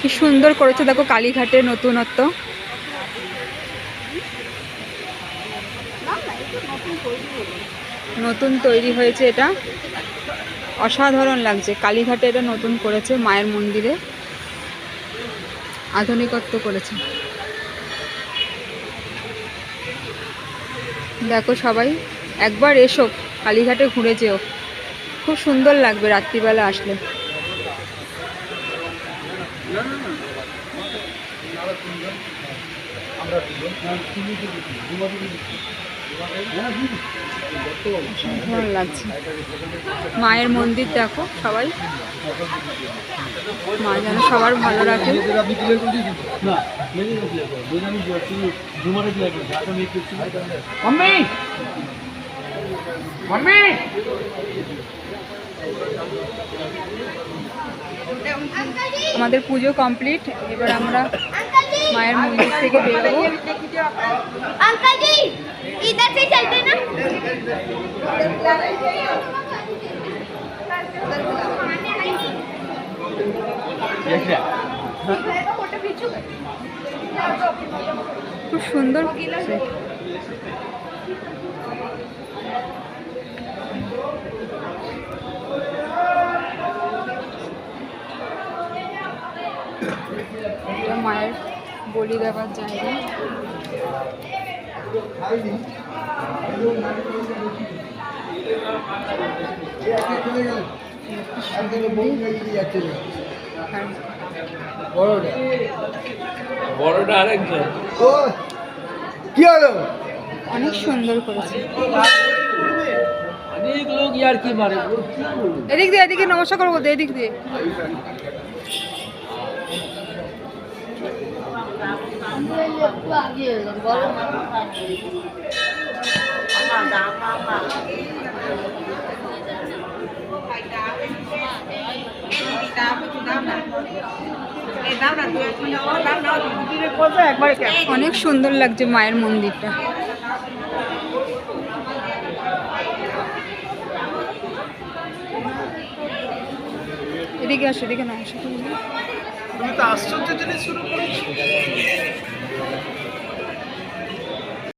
কি সুন্দর করেছে দেখো কালীঘাটে নতুনত্ব। নতুন তৈরি হয়েছে এটা, অসাধারণ লাগছে। কালীঘাটে এটা নতুন করেছে, মায়ের মন্দিরে আধুনিকত্ব করেছে। দেখো সবাই একবার এসো, কালীঘাটে ঘুরে যেও, খুব সুন্দর লাগবে রাত্রিবেলা আসলে। ভালো লাগছে। মায়ের মন্দির দেখো সবাই, মা যেন সবার ভালো রাখে। আমাদের পুজো কমপ্লিট, এবার আমরা মায়ের মন্দির থেকে বেরোবো। খুব সুন্দর মায়ের বলি দেওয়ার জায়গা। বড়টা আরেকজন কি হলো? অনেক সুন্দর করেছে। অনেক লোক ইয়ার কি মারে। এদিক দিয়ে, এদিকে নমস্কার করবো, এদিক দিয়ে। অনেক সুন্দর লাগছে মায়ের মন্দিরটা। এদিকে আসো, এদিকে নমস্কার। তুমি তো আশ্চর্য জিনিস শুরু করেছো।